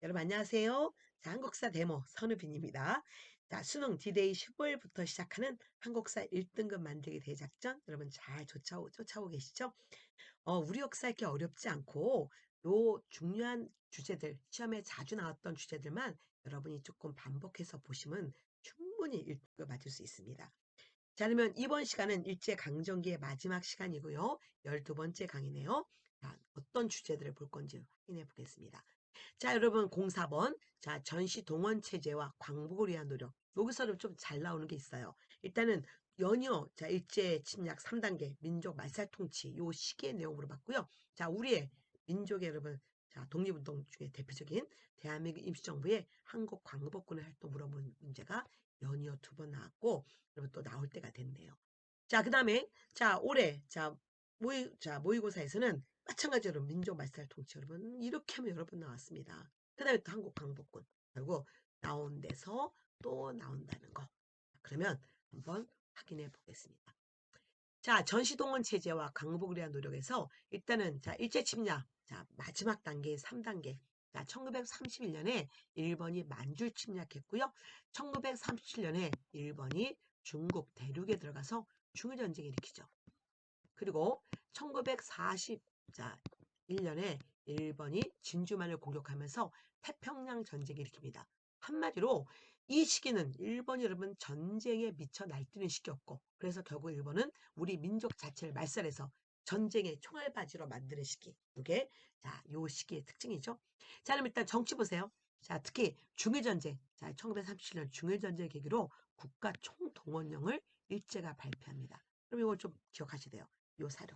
여러분 안녕하세요. 자, 한국사 데모 선우빈입니다. 자, 수능 D-Day 15일부터 시작하는 한국사 1등급 만들기 대작전 여러분 잘 쫓아오고 계시죠? 우리 역사 읽기 어렵지 않고 요 중요한 주제들, 시험에 자주 나왔던 주제들만 여러분이 조금 반복해서 보시면 충분히 1등급 맞을 수 있습니다. 자, 그러면 이번 시간은 일제강점기의 마지막 시간이고요. 12번째 강의네요. 자, 어떤 주제들을 볼 건지 확인해 보겠습니다. 자, 여러분 04번. 자, 전시 동원 체제와 광복을 위한 노력. 여기서는 좀 잘 나오는 게 있어요. 일단은 연이어 자, 일제 침략 3단계 민족 말살 통치 요 시기의 내용으로 봤고요. 자, 우리의 민족의 여러분 자, 독립운동 중에 대표적인 대한민국 임시정부의 한국 광복군의 활동 물어본 문제가 연이어 2번 나왔고, 여러분 또 나올 때가 됐네요. 자, 그다음에 자, 올해 모의고사에서는 마찬가지로 민족 말살 통치 여러분 이렇게 하면 여러 번 나왔습니다. 그다음에 또 한국 광복군 그리고 나온 데서 또 나온다는 거. 그러면 한번 확인해 보겠습니다. 자, 전시동원 체제와 광복을 위한 노력에서 일단은 자, 일제 침략 자, 마지막 단계 3단계. 자, 1931년에 일본이 만주를 침략했고요. 1937년에 일본이 중국 대륙에 들어가서 중일 전쟁을 일으키죠. 그리고 1941년에 일본이 진주만을 공격하면서 태평양 전쟁을 일으킵니다. 한마디로 이 시기는 일본이 여러분 전쟁에 미쳐 날뛰는 시기였고, 그래서 결국 일본은 우리 민족 자체를 말살해서 전쟁의 총알바지로 만드는 시기. 이게 자, 요 시기의 특징이죠. 자, 그럼 일단 정치 보세요. 자, 특히 중일전쟁. 자, 1937년 중일전쟁을 계기로 국가 총동원령을 일제가 발표합니다. 그럼 이걸 좀 기억하셔야 돼요. 요 사료.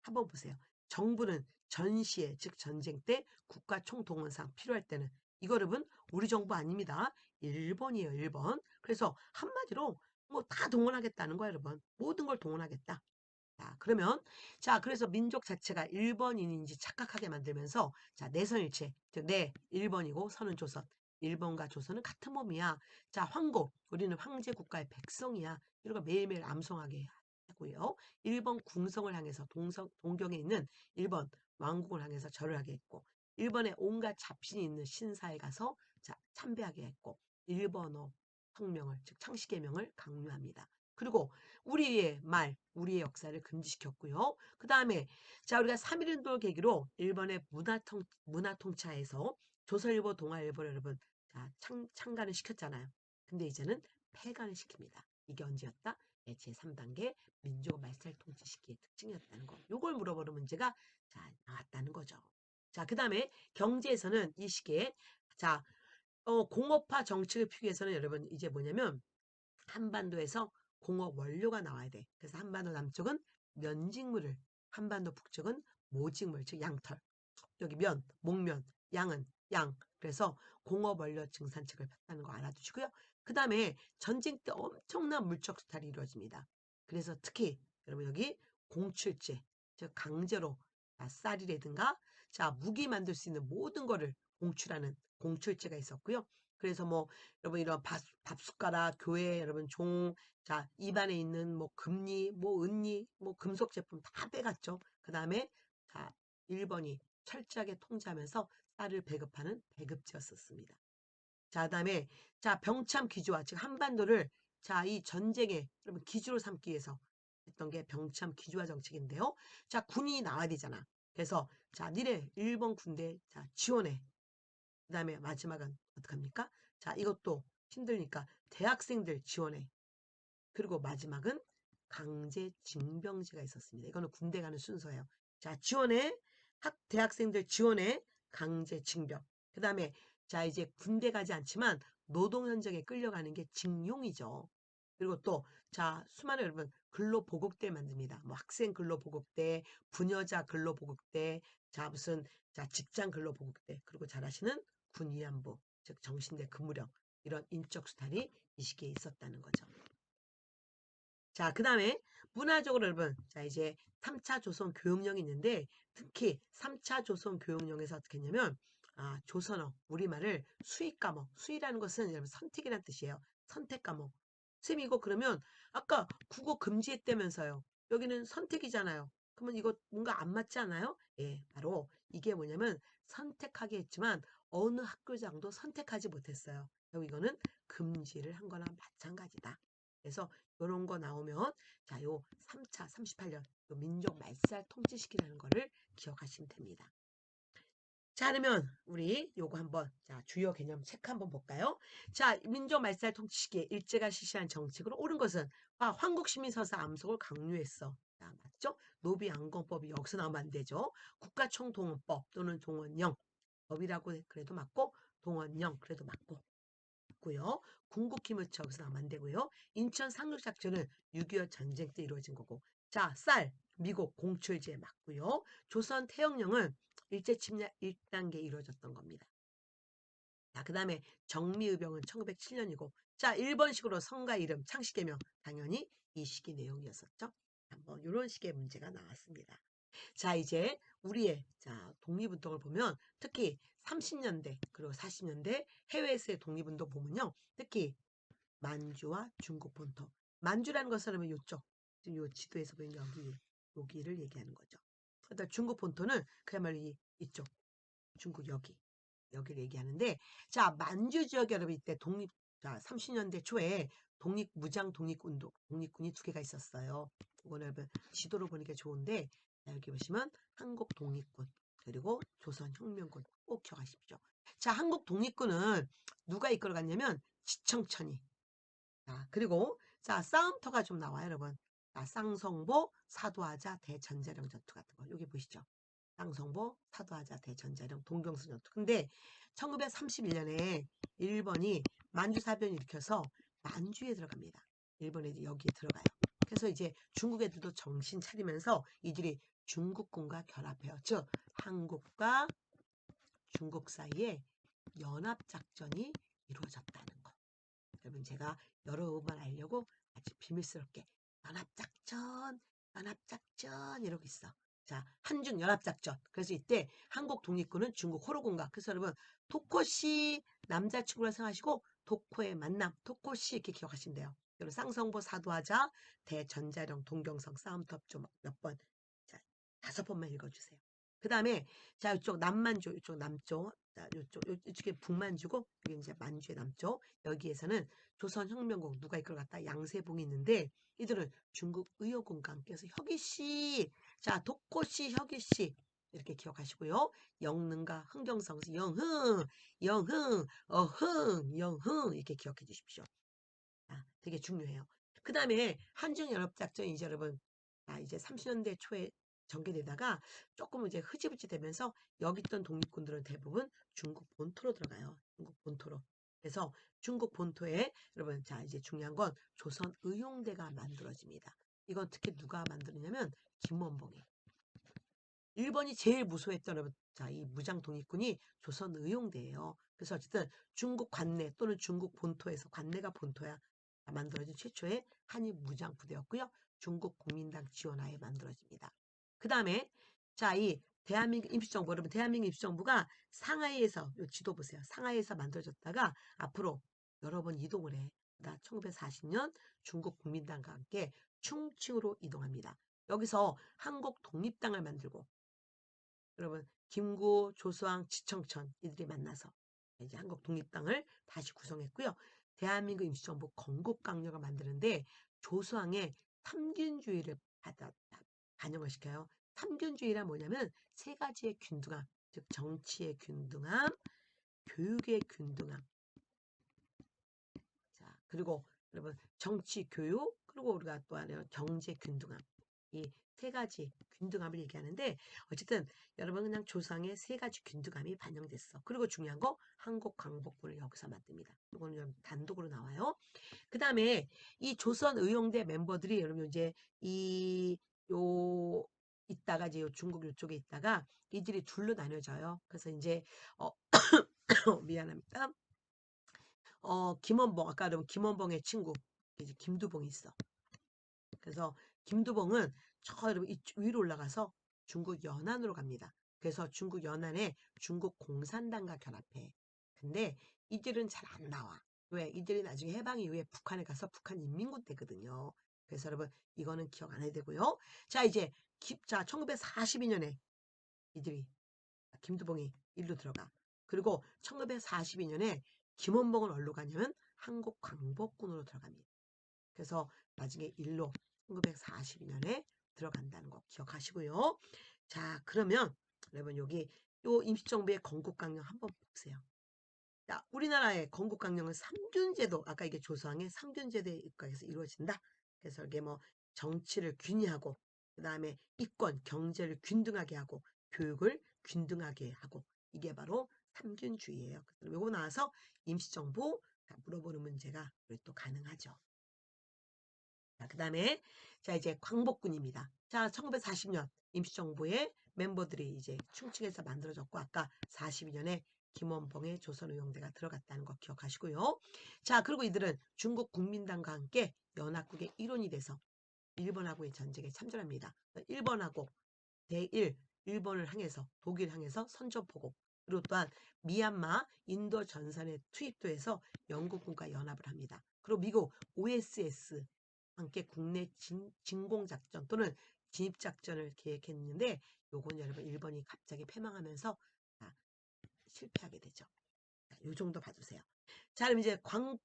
한번 보세요. 정부는 전시에, 즉 전쟁 때 국가 총동원상 필요할 때는 이거 여러분 우리 정부 아닙니다. 일본이에요, 일본. 그래서 한마디로 뭐 다 동원하겠다는 거예요, 여러분. 모든 걸 동원하겠다. 자, 그러면 자, 그래서 민족 자체가 일본인인지 착각하게 만들면서 자, 내선일체. 즉, 내 일본이고 선은 조선. 일본과 조선은 같은 몸이야. 자, 황고. 우리는 황제 국가의 백성이야. 이런 거 매일매일 암송하게 하고요. 일본 궁성을 향해서 동경에 있는 일본 왕국을 향해서 절을 하게 했고, 일본의 온갖 잡신이 있는 신사에 가서 자, 참배하게 했고, 일본어 성명을 즉 창씨개명을 강요합니다. 그리고 우리의 말, 우리의 역사를 금지시켰고요. 그 다음에 자, 우리가 3.1운동을 계기로 일본의 문화 통치하에서 조선일보, 동아일보를 여러분 자, 창간을 시켰잖아요. 근데 이제는 폐간을 시킵니다. 이게 언제였다? 네, 제3단계 민족 말살 통치 시기의 특징이었다는 거. 요걸 물어보는 문제가 자, 나왔다는 거죠. 자, 그 다음에 경제에서는 이 시기에 자, 공업화 정책을 피기 위해서는 여러분 이제 뭐냐면 한반도에서 공업 원료가 나와야 돼. 그래서 한반도 남쪽은 면직물을, 한반도 북쪽은 모직물, 즉 양털. 여기 면, 목면, 양은 양. 그래서 공업 원료 증산책을 폈다는 거 알아두시고요. 그 다음에 전쟁 때 엄청난 물적 수탈이 이루어집니다. 그래서 특히 여러분 여기 공출제, 즉 강제로 쌀이라든가 자 무기 만들 수 있는 모든 거를 공출하는 공출제가 있었고요. 그래서 뭐 여러분 이런 밥숟가락, 교회 여러분 종, 자 입안에 있는 뭐 금리, 뭐 은리, 뭐 금속 제품 다 빼갔죠. 그 다음에 자 일본이 철저하게 통제하면서 쌀을 배급하는 배급지였었습니다. 자, 그다음에 자 병참 기주화 즉 한반도를 자 이 전쟁에 여러분 기주로 삼기 위해서 했던 게 병참 기주화 정책인데요. 자 군인이 나와야 되잖아. 그래서 자 니네 일본 군대 자 지원해. 그다음에 마지막은 어떡합니까? 자 이것도 힘드니까 대학생들 지원해. 그리고 마지막은 강제 징병제가 있었습니다. 이거는 군대 가는 순서예요. 자, 지원해. 대학생들 지원해. 강제 징병. 그 다음에 자, 이제 군대 가지 않지만 노동 현장에 끌려가는 게 징용이죠. 그리고 또, 자, 수많은 여러분 근로보국대 만듭니다. 뭐 학생 근로보국대, 부녀자 근로보국대, 자, 무슨, 자, 직장 근로보국대. 그리고 잘 아시는 군위안부, 즉 정신대 근무령. 이런 인적 수탈이 이 시기에 있었다는 거죠. 자, 그 다음에 문화적으로 여러분, 자, 이제 3차 조선 교육령이 있는데 특히 3차 조선 교육령에서 어떻게 했냐면 조선어, 우리말을 수의 과목, 수의라는 것은 여러분 선택이라는 뜻이에요. 선택 과목. 쌤 이거 그러면 아까 국어 금지했다면서요. 여기는 선택이잖아요. 그러면 이거 뭔가 안 맞지 않아요? 예, 바로 이게 뭐냐면 선택하게 했지만 어느 학교장도 선택하지 못했어요. 결국 이거는 금지를 한 거나 마찬가지다. 그래서 이런 거 나오면 자, 요 3차 38년 요 민족 말살 통치시키라는 거를 기억하시면 됩니다. 자, 그러면 우리 요거 한번 자, 주요 개념 체크 한번 볼까요? 자, 민족 말살 통치시기에 일제가 실시한 정책으로 옳은 것은 황국시민서사 암속을 강요했어. 자, 맞죠? 노비안건법이 여기서 나오면 안 되죠. 국가총동원법 또는 동원령 법이라고 그래도 맞고 동원령 그래도 맞고 고요. 궁극기무치 여기서 나오면 안 되고요. 인천 상륙작전은 6.25 전쟁 때 이루어진 거고. 자, 쌀 미국 공출제 맞고요. 조선 태영령은 일제 침략 1단계 이루어졌던 겁니다. 자, 그 다음에 정미의병은 1907년이고. 자, 1번식으로 성가 이름 창씨개명 당연히 이 시기 내용이었었죠. 한번 이런 식의 문제가 나왔습니다. 자, 이제 우리의 자, 독립운동을 보면 특히 30년대 그리고 40년대 해외에서의 독립운동 보면요. 특히 만주와 중국 본토. 만주라는 것은 이쪽, 지금 요 지도에서 보이는 여기를 얘기하는 거죠. 그다음 중국 본토는 그야말로 이쪽, 중국 여기를 얘기하는데, 자, 만주 지역에 여러분 이때 자, 30년대 초에 무장 독립운동, 독립군이 두 개가 있었어요. 이거는 여러분 지도로 보니까 좋은데, 자, 여기 보시면 한국 독립군, 그리고 조선혁명군 꼭 기억하십시오. 자, 한국 독립군은 누가 이끌어갔냐면 지청천이. 자, 그리고 자, 싸움터가 좀 나와요, 여러분. 자, 쌍성보, 사도하자, 대전자령 전투 같은 거. 여기 보시죠. 쌍성보, 사도하자, 대전자령, 동경선 전투. 근데 1931년에 일본이 만주사변을 일으켜서 만주에 들어갑니다. 일본 애들이 여기에 들어가요. 그래서 이제 중국 애들도 정신 차리면서 이들이 중국군과 결합해요. 즉, 한국과 중국 사이에 연합작전이 이루어졌다는 거. 여러분 제가 여러 번 알려고 아주 비밀스럽게 연합작전 이러고 있어. 자, 한중 연합작전. 그래서 이때 한국 독립군은 중국 호로군과 그래서 여러분 토코시 남자친구라 생각하시고 도코의 만남 토코시 이렇게 기억하시면 돼요. 여러분 쌍성보 사도하자 대전자령 동경성 싸움터 좀 몇 번. 자, 5번만 읽어주세요. 그 다음에 자 이쪽 남만주 이쪽 남쪽 자 이쪽에 북만주고 여기 이제 만주의 남쪽 여기에서는 조선혁명국 누가 이끌어갔다 양세봉이 있는데 이들은 중국 의료군과 함께해서 혁이씨 자 독고씨 혁이씨 이렇게 기억하시고요. 영능과 흥경성 영흥 어흥 영흥 이렇게 기억해 주십시오. 자, 되게 중요해요. 그 다음에 한중연합작전이 이제 여러분 이제 30년대 초에 전개되다가 조금 이제 흐지부지 되면서 여기 있던 독립군들은 대부분 중국 본토로 들어가요. 중국 본토로. 그래서 중국 본토에 여러분 자 이제 중요한 건 조선 의용대가 만들어집니다. 이건 특히 누가 만드느냐면 김원봉이. 일본이 제일 무서워했던 여러분 자 이 무장 독립군이 조선 의용대예요. 그래서 어쨌든 중국 관내 또는 중국 본토에서 관내가 본토야 만들어진 최초의 한일 무장 부대였고요. 중국 국민당 지원하에 만들어집니다. 그 다음에 자 이 대한민국 임시정부 여러분 대한민국 임시정부가 상하이에서 요 지도 보세요. 상하이에서 만들어졌다가 앞으로 여러 번 이동을 해. 1940년 중국 국민당과 함께 충칭으로 이동합니다. 여기서 한국 독립당을 만들고 여러분 김구, 조수왕, 지청천 이들이 만나서 이제 한국 독립당을 다시 구성했고요. 대한민국 임시정부 건국강령을 만드는데 조수왕의 삼균주의를 반영을 시켜요. 삼균주의란 뭐냐면 세 가지의 균등함, 즉 정치의 균등함, 교육의 균등함. 자, 그리고 여러분 정치, 교육, 그리고 우리가 또 하나 경제 균등함. 이 세 가지 균등함을 얘기하는데 어쨌든 여러분 그냥 조상의 세 가지 균등함이 반영됐어. 그리고 중요한 거 한국 광복군을 여기서 만듭니다. 이거는 단독으로 나와요. 그 다음에 이 조선 의용대 멤버들이 여러분 이제 요 있다가 이제 요 중국 요쪽에 있다가 이들이 둘로 나뉘어져요. 그래서 이제 미안합니다. 김원봉 아까 여러분 김원봉의 친구 이제 김두봉이 있어. 그래서 김두봉은 저 여러분 위로 올라가서 중국 연안으로 갑니다. 그래서 중국 연안에 중국 공산당과 결합해. 근데 이들은 잘 안 나와. 왜? 이들이 나중에 해방 이후에 북한에 가서 북한 인민군 때거든요. 그래서 여러분 이거는 기억 안 해야 되고요. 자 이제 자 1942년에 이들이 김두봉이 일로 들어가. 그리고 1942년에 김원봉은 어디로 가냐면 한국광복군으로 들어갑니다. 그래서 나중에 일로 1942년에 들어간다는 거 기억하시고요. 자, 그러면 여러분 여기 요 임시정부의 건국강령 한번 보세요. 자, 우리나라의 건국강령은 삼균제도, 아까 이게 조서왕의 삼균제도에 입각해서 이루어진다. 그래서 이게 뭐 정치를 균이하고, 그 다음에 이권, 경제를 균등하게 하고, 교육을 균등하게 하고, 이게 바로 삼균주의예요. 그래서 요거 나와서 임시정부 물어보는 문제가 또 가능하죠. 자, 그 다음에 자 이제 광복군입니다. 자, 1940년 임시정부의 멤버들이 이제 충칭에서 만들어졌고, 아까 42년에 김원봉의 조선의용대가 들어갔다는 거 기억하시고요. 자, 그리고 이들은 중국 국민당과 함께 연합국의 일원이 돼서 일본하고의 전쟁에 참전합니다. 일본하고 대1, 일본을 향해서, 독일을 향해서 선전포고, 그리고 또한 미얀마, 인도 전선에 투입도 해서 영국군과 연합을 합니다. 그리고 미국 OSS 함께 국내 진공작전 또는 진입작전을 계획했는데, 요건 여러분 일본이 갑자기 패망하면서 실패하게 되죠. 요 정도 봐주세요. 자, 그럼 이제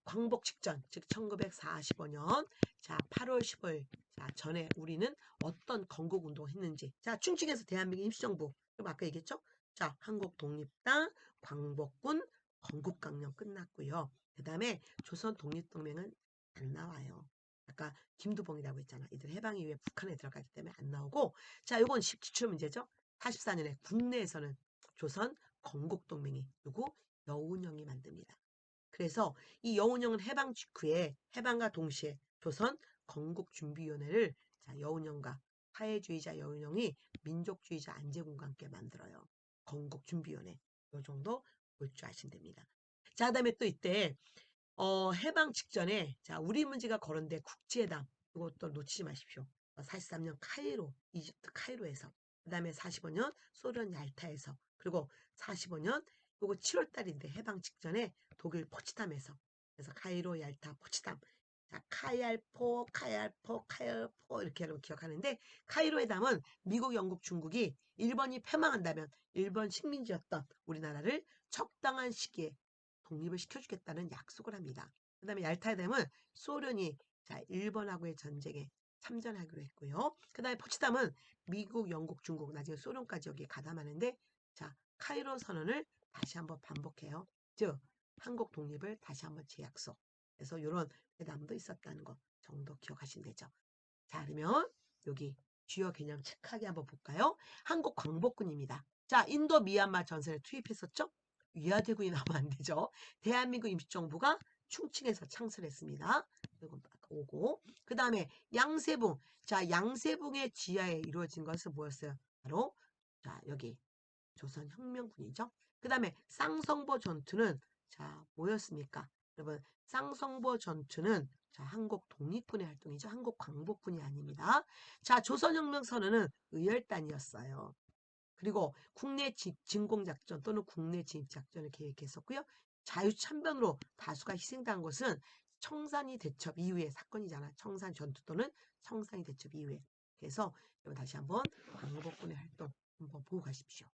광복 직전, 즉 1945년 자 8월 15일 자 전에 우리는 어떤 건국운동을 했는지. 자, 충칭에서 대한민국 임시정부, 그럼 아까 얘기했죠? 자, 한국독립당, 광복군, 건국강령 끝났고요. 그 다음에 조선독립동맹은 안 나와요. 아까 김두봉이라고 했잖아. 이들 해방 이후에 북한에 들어가기 때문에 안 나오고. 자, 요건 기출 문제죠. 44년에 국내에서는 조선 건국동맹이 누구? 여운형이 만듭니다. 그래서 이 여운형은 해방 직후에, 해방과 동시에 조선 건국준비위원회를 자 여운형과 사회주의자 여운형이 민족주의자 안제군과 함께 만들어요. 건국준비위원회. 요 정도 볼 줄 아시면 됩니다. 자, 그다음에 또 이때 해방 직전에 자 우리 문제가 거론된 국제회담, 이것도 놓치지 마십시오. 43년 카이로, 이집트 카이로에서, 그 다음에 45년 소련 얄타에서, 그리고 45년 요거 7월 달인데 해방 직전에 독일 포츠담에서, 그래서 카이로, 얄타, 포츠담. 자, 카얄포 이렇게 여러분 기억하는데, 카이로 회담은 미국, 영국, 중국이 일본이 패망한다면 일본 식민지였던 우리나라를 적당한 시기에 독립을 시켜주겠다는 약속을 합니다. 그 다음에 얄타 회담은 소련이 자 일본하고의 전쟁에 참전하기로 했고요. 그 다음에 포츠담은 미국, 영국, 중국, 나중에 소련까지 여기에 가담하는데, 자 카이로 선언을 다시 한번 반복해요. 즉 한국 독립을 다시 한번 재약속. 그래서 이런 회담도 있었다는 거 정도 기억하시면 되죠. 자, 그러면 여기 주요 개념 체크하게 한번 볼까요? 한국 광복군입니다. 자, 인도 미얀마 전선에 투입했었죠? 위화대군이 나오면 안 되죠. 대한민국 임시정부가 충칭에서 창설했습니다. 이건 오고. 그 다음에 양세붕. 자, 양세붕의 지하에 이루어진 것은 뭐였어요? 바로 자 여기 조선혁명군이죠. 그 다음에 쌍성보 전투는 자 뭐였습니까? 여러분 쌍성보 전투는 자 한국 독립군의 활동이죠. 한국 광복군이 아닙니다. 자 조선혁명 선언은 의열단이었어요. 그리고 국내 진공작전 또는 국내 진입작전을 계획했었고요. 자유참변으로 다수가 희생당한 것은 청산리 대첩 이후의 사건이잖아. 청산 전투 또는 청산리 대첩 이후에. 그래서 여러분 다시 한번 광복군의 활동 한번 보고 가십시오.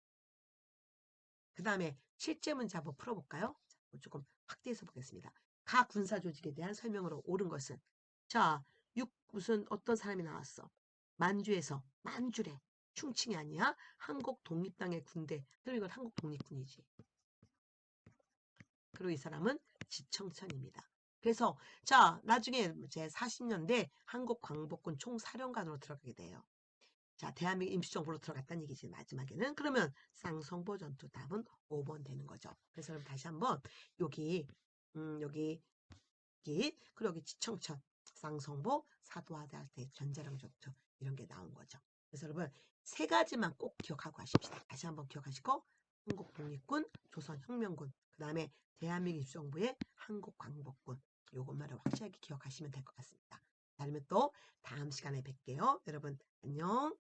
그 다음에 실제 문제 한번 풀어볼까요? 조금 확대해서 보겠습니다. 가 군사 조직에 대한 설명으로 옳은 것은 자, 무슨 어떤 사람이 나왔어. 만주에서 만주래. 충칭이 아니야. 한국 독립당의 군대. 그럼 이건 한국 독립군이지. 그리고 이 사람은 지청천입니다. 그래서 자 나중에 제 40년대 한국 광복군 총사령관으로 들어가게 돼요. 자, 대한민국 임시정부로 들어갔다는 얘기지, 마지막에는. 그러면 쌍성보 전투 답은 5번 되는 거죠. 그래서 여러분 다시 한번 여기, 그리고 여기 지청천, 쌍성보, 사도하대 전자령 전투 이런 게 나온 거죠. 그래서 여러분 세 가지만 꼭 기억하고 하십시다. 다시 한번 기억하시고 한국독립군, 조선혁명군, 그 다음에 대한민국 임시정부의 한국광복군, 요것만을 확실하게 기억하시면 될 것 같습니다. 그러면 또 다음 시간에 뵐게요. 여러분 안녕.